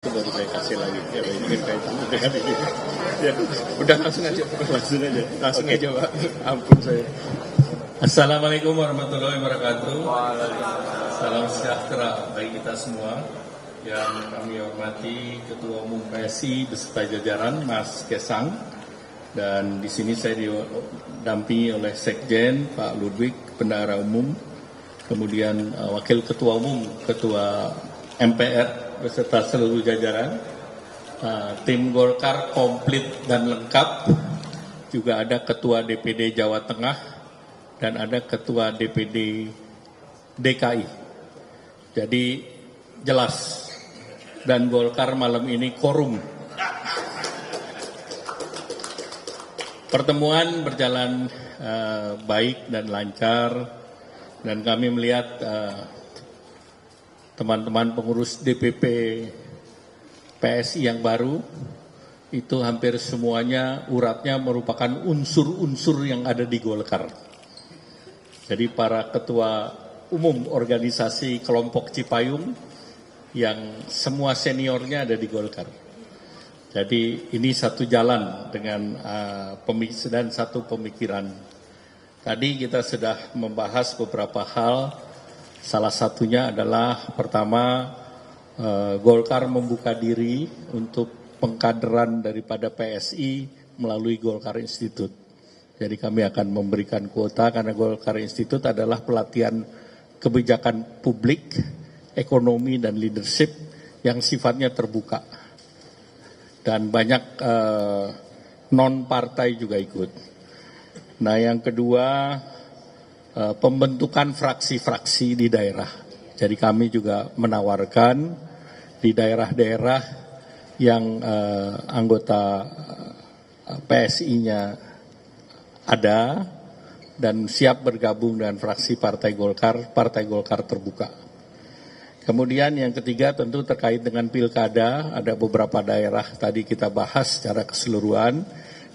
Baru saya kasih lagi ya, ini kaitan dengan ini ya, udah langsung aja Pak. Ampun saya. Assalamualaikum warahmatullahi wabarakatuh. Salam sejahtera bagi kita semua. Yang kami hormati Ketua Umum PSI beserta jajaran Mas Kesang, dan di sini saya didampingi oleh Sekjen Pak Ludwig, Bendahara Umum, kemudian Wakil Ketua Umum, Ketua MPR beserta seluruh jajaran. Tim Golkar komplit dan lengkap. Juga ada Ketua DPD Jawa Tengah dan ada Ketua DPD DKI. Jadi jelas, dan Golkar malam ini korum. Pertemuan berjalan baik dan lancar, dan kami melihat teman-teman pengurus DPP PSI yang baru itu hampir semuanya uratnya merupakan unsur-unsur yang ada di Golkar. Jadi para ketua umum organisasi kelompok Cipayung yang semua seniornya ada di Golkar. Jadi ini satu jalan dengan dan satu pemikiran. Tadi kita sudah membahas beberapa hal. Salah satunya adalah pertama, Golkar membuka diri untuk pengkaderan daripada PSI melalui Golkar Institute. Jadi kami akan memberikan kuota karena Golkar Institute adalah pelatihan kebijakan publik, ekonomi dan leadership yang sifatnya terbuka. Dan banyak non-partai juga ikut. Nah, yang kedua, pembentukan fraksi-fraksi di daerah. Jadi kami juga menawarkan di daerah-daerah yang anggota PSI-nya ada dan siap bergabung dengan fraksi Partai Golkar terbuka. Kemudian yang ketiga tentu terkait dengan pilkada, ada beberapa daerah tadi kita bahas secara keseluruhan,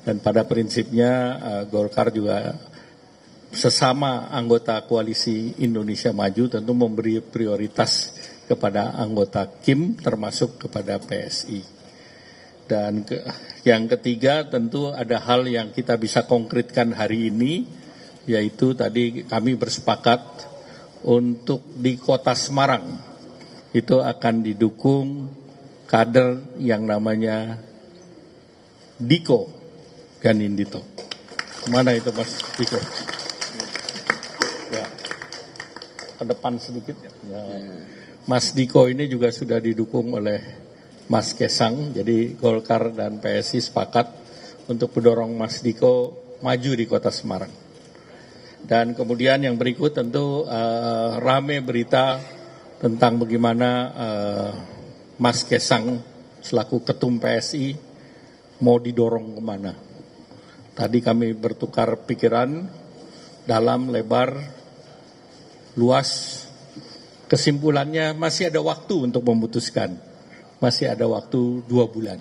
dan pada prinsipnya Golkar juga sesama anggota koalisi Indonesia Maju tentu memberi prioritas kepada anggota KIM termasuk kepada PSI. Dan yang ketiga tentu ada hal yang kita bisa konkretkan hari ini, yaitu tadi kami bersepakat untuk di Kota Semarang itu akan didukung kader yang namanya Diko Ganindito. Mana itu Mas Diko? Ya, ke depan sedikit. Ya. Mas Diko ini juga sudah didukung oleh Mas Kesang, jadi Golkar dan PSI sepakat untuk mendorong Mas Diko maju di Kota Semarang. Dan kemudian yang berikut tentu rame berita tentang bagaimana Mas Kesang selaku ketum PSI mau didorong kemana. Tadi kami bertukar pikiran dalam lebar, luas. Kesimpulannya masih ada waktu untuk memutuskan. Masih ada waktu 2 bulan.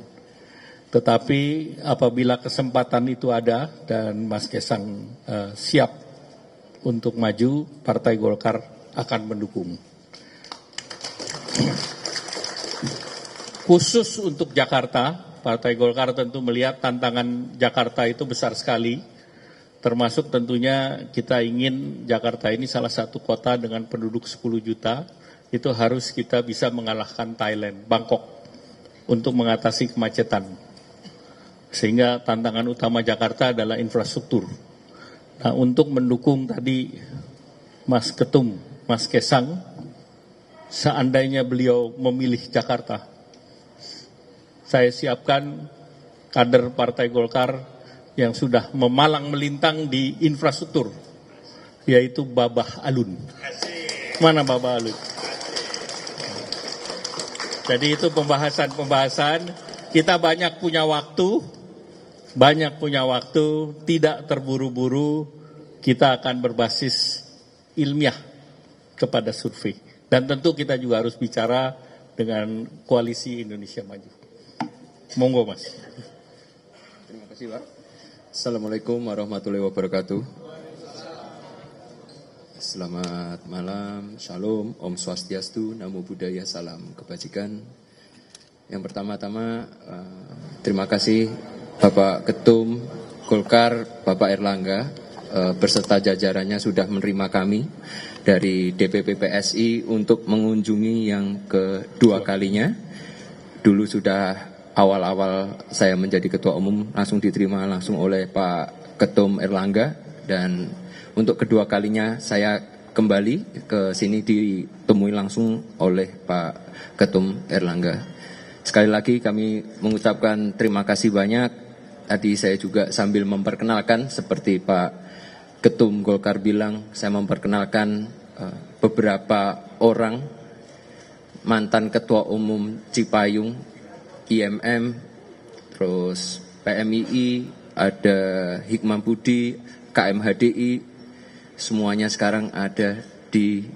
Tetapi apabila kesempatan itu ada dan Mas Kesang siap untuk maju, Partai Golkar akan mendukung. Khusus untuk Jakarta, Partai Golkar tentu melihat tantangan Jakarta itu besar sekali. Termasuk tentunya kita ingin Jakarta ini salah satu kota dengan penduduk 10 juta, itu harus kita bisa mengalahkan Thailand, Bangkok, untuk mengatasi kemacetan. Sehingga tantangan utama Jakarta adalah infrastruktur. Nah, untuk mendukung tadi Mas Ketum, Mas Kesang, seandainya beliau memilih Jakarta, saya siapkan kader Partai Golkar yang sudah memalang melintang di infrastruktur, yaitu Babah Alun. Mana Babah Alun? Jadi itu pembahasan, kita banyak punya waktu, tidak terburu-buru, kita akan berbasis ilmiah kepada survei. Dan tentu kita juga harus bicara dengan Koalisi Indonesia Maju. Monggo Mas. Terima kasih Pak. Assalamualaikum warahmatullahi wabarakatuh. Selamat malam, shalom, om swastiastu, namo buddhaya, salam kebajikan. Yang pertama-tama terima kasih Bapak Ketum Golkar, Bapak Erlangga, beserta jajarannya sudah menerima kami dari DPP PSI untuk mengunjungi yang kedua kalinya. Dulu sudah awal-awal saya menjadi ketua umum langsung diterima langsung oleh Pak Ketum Erlangga, dan untuk kedua kalinya saya kembali ke sini ditemui langsung oleh Pak Ketum Erlangga. Sekali lagi kami mengucapkan terima kasih banyak. Tadi saya juga sambil memperkenalkan seperti Pak Ketum Golkar bilang, saya memperkenalkan beberapa orang mantan Ketua Umum Cipayung, IMM, terus PMII, ada Hikmah Budi, KMHDI, semuanya sekarang ada di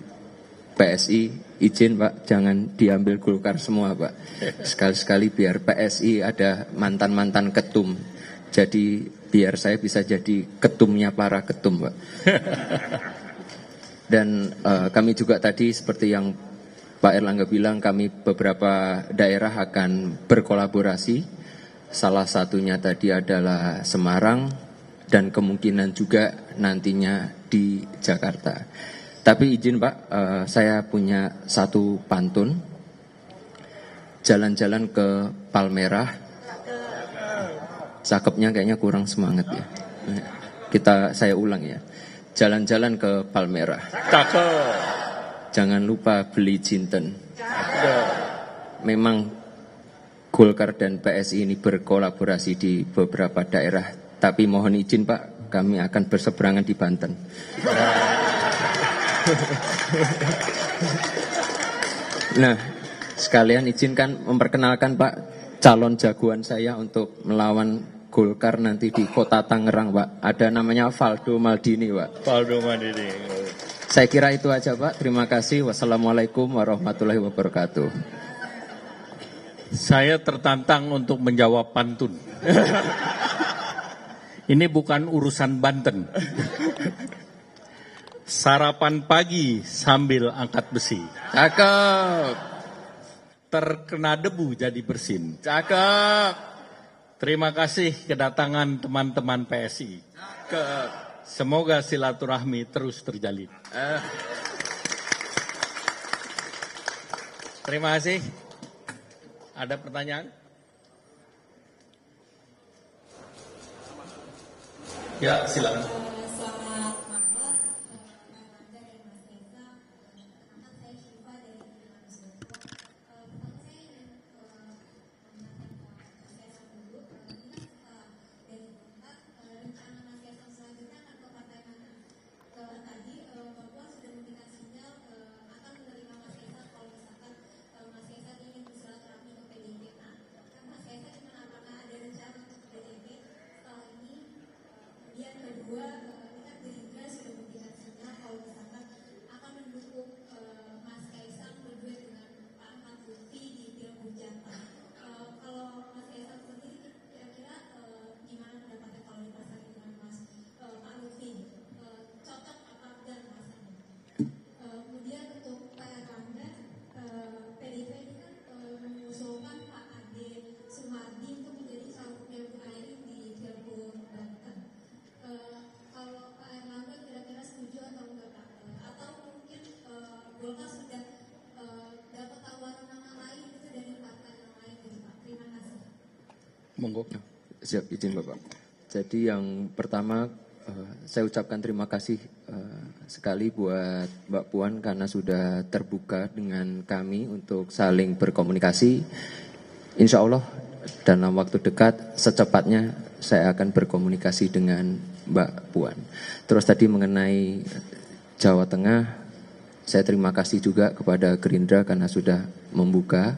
PSI. Izin Pak, jangan diambil Golkar semua Pak. Sekali-sekali biar PSI ada mantan-mantan ketum. Jadi biar saya bisa jadi ketumnya para ketum Pak. Dan kami juga tadi seperti yang Pak Erlangga bilang, kami beberapa daerah akan berkolaborasi. Salah satunya tadi adalah Semarang dan kemungkinan juga nantinya di Jakarta. Tapi izin Pak, saya punya satu pantun. Jalan-jalan ke Palmerah. Cakepnya kayaknya kurang semangat ya. Saya ulang ya. Jalan-jalan ke Palmerah. Cakep. Jangan lupa beli jinten. Memang Golkar dan PSI ini berkolaborasi di beberapa daerah. Tapi mohon izin Pak, kami akan berseberangan di Banten. Nah, sekalian izinkan memperkenalkan Pak calon jagoan saya untuk melawan Golkar nanti di Kota Tangerang Pak. Ada namanya Valdo Maldini Pak. Valdo Maldini. Saya kira itu aja Pak. Terima kasih. Wassalamualaikum warahmatullahi wabarakatuh. Saya tertantang untuk menjawab pantun. Ini bukan urusan Banten. Sarapan pagi sambil angkat besi. Cakep. Terkena debu jadi bersin. Cakep. Terima kasih kedatangan teman-teman PSI. Cakep. Semoga silaturahmi terus terjalin. Terima kasih. Ada pertanyaan? Ya, silakan. Monggo. Siap, izin Bapak. Jadi yang pertama saya ucapkan terima kasih sekali buat Mbak Puan karena sudah terbuka dengan kami untuk saling berkomunikasi. Insya Allah dalam waktu dekat secepatnya saya akan berkomunikasi dengan Mbak Puan. Terus tadi mengenai Jawa Tengah, saya terima kasih juga kepada Gerindra karena sudah membuka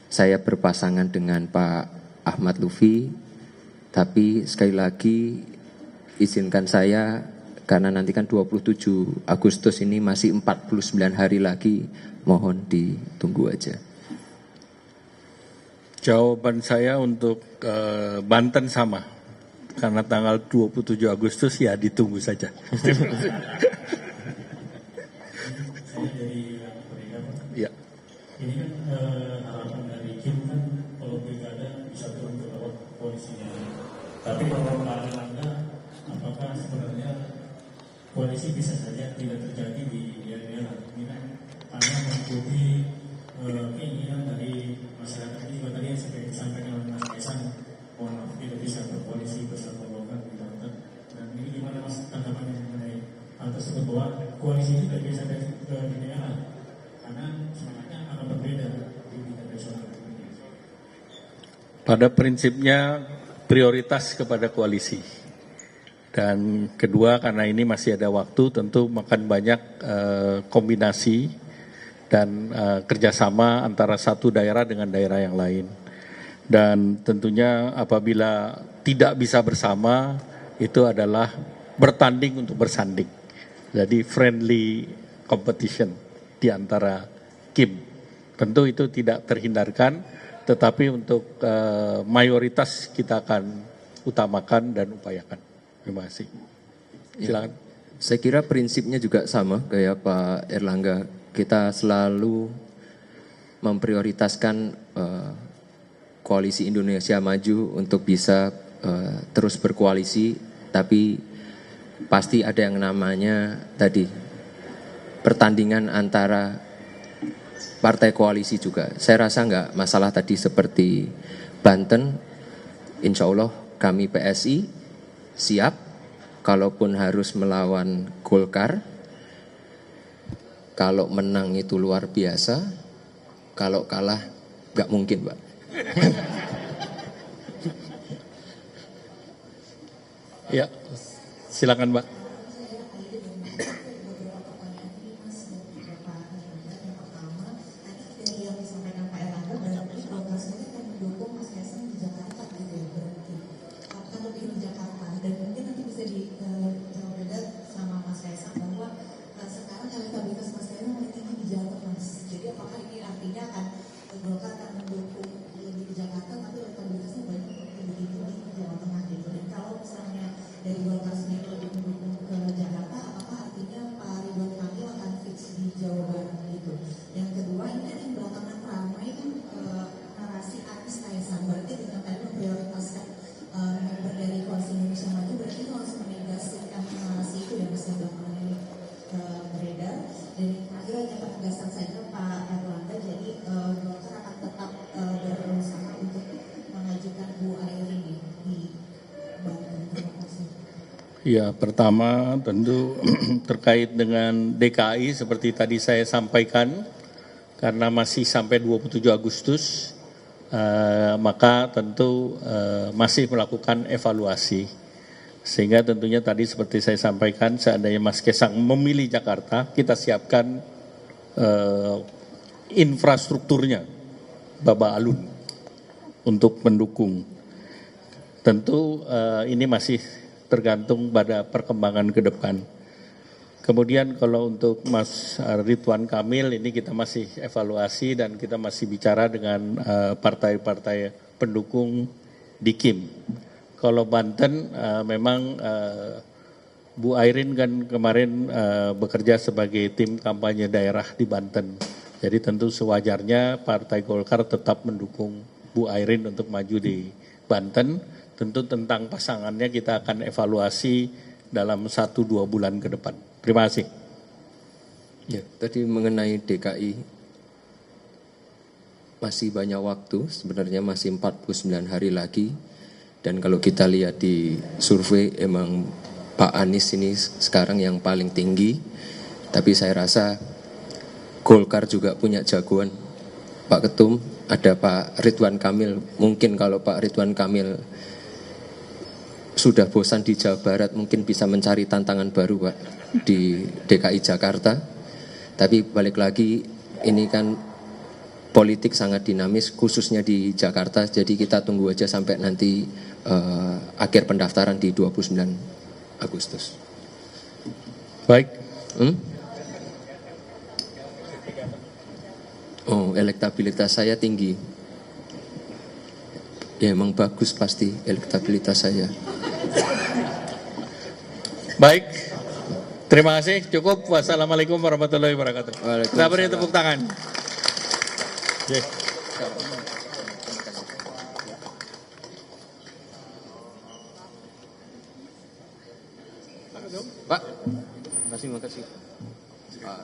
saya berpasangan dengan Pak Ahmad Lutfi, tapi sekali lagi izinkan saya karena nanti kan 27 Agustus ini masih 49 hari lagi, mohon ditunggu aja. Jawaban saya untuk Banten sama, karena tanggal 27 Agustus ya ditunggu saja. Ya. Ini harapan dari Kim kan kalau pilkada bisa turun ke bawah koalisinya. Tapi kalau Pak Erlangga, apakah sebenarnya koalisi bisa saja tidak terjadi di daerah ini kan karena mengikuti keinginan dari masyarakat ini juga tadi yang seperti disampaikan oleh Mas Kaisang, mohon maaf tidak bisa berkoalisi bersama Golkar di Banten. Dan ini gimana Mas tanggapan mengenai hal tersebut bahwa koalisi itu tidak bisa di daerah karena semangatnya akan berbeda di tingkat nasional. Pada prinsipnya prioritas kepada koalisi. Dan kedua, karena ini masih ada waktu, tentu makan banyak kombinasi dan kerjasama antara satu daerah dengan daerah yang lain. Dan tentunya apabila tidak bisa bersama, itu adalah bertanding untuk bersanding. Jadi friendly competition di antara Kim. Tentu itu tidak terhindarkan, tetapi untuk mayoritas kita akan utamakan dan upayakan. Terima kasih. Silakan. Saya kira prinsipnya juga sama kayak Pak Erlangga. Kita selalu memprioritaskan koalisi Indonesia Maju untuk bisa terus berkoalisi, tapi pasti ada yang namanya tadi pertandingan antara partai koalisi juga. Saya rasa nggak masalah tadi seperti Banten, insya Allah kami PSI siap, kalaupun harus melawan Golkar, kalau menang itu luar biasa, kalau kalah nggak mungkin, Pak. Ya, silakan, Pak. Ya, pertama tentu terkait dengan DKI seperti tadi saya sampaikan, karena masih sampai 27 Agustus, maka tentu masih melakukan evaluasi. Sehingga tentunya tadi seperti saya sampaikan, seandainya Mas Kaisang memilih Jakarta, kita siapkan infrastrukturnya, Baba Alun, untuk mendukung. Tentu ini masih tergantung pada perkembangan ke depan. Kemudian kalau untuk Mas Ridwan Kamil, ini kita masih evaluasi dan kita masih bicara dengan partai-partai pendukung di Kim. Kalau Banten memang Bu Airin kan kemarin bekerja sebagai tim kampanye daerah di Banten. Jadi tentu sewajarnya Partai Golkar tetap mendukung Bu Airin untuk maju di Banten. Tentu tentang pasangannya kita akan evaluasi dalam 1-2 bulan ke depan. Terima kasih. Ya, tadi mengenai DKI, masih banyak waktu, sebenarnya masih 49 hari lagi. Dan kalau kita lihat di survei, emang Pak Anies ini sekarang yang paling tinggi. Tapi saya rasa Golkar juga punya jagoan. Pak Ketum, ada Pak Ridwan Kamil. Mungkin kalau Pak Ridwan Kamil sudah bosan di Jawa Barat, mungkin bisa mencari tantangan baru, Pak, di DKI Jakarta. Tapi balik lagi, ini kan politik sangat dinamis, khususnya di Jakarta. Jadi kita tunggu aja sampai nanti akhir pendaftaran di 29 Agustus. Baik. Oh, elektabilitas saya tinggi. Ya emang bagus pasti elektabilitas saya. Baik, terima kasih, cukup. Wassalamualaikum warahmatullahi wabarakatuh. Kita beri tepuk tangan. Oke. Pak, makasih. Pak.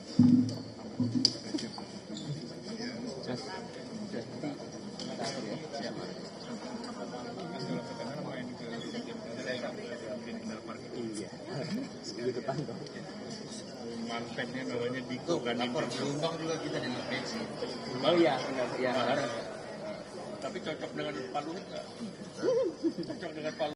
Manpennya namanya Diko kan. Lapor Jombang juga kita dengan pensi. Oh iya, ya. Tapi cocok dengan Palu enggak? Cocok dengan Palu.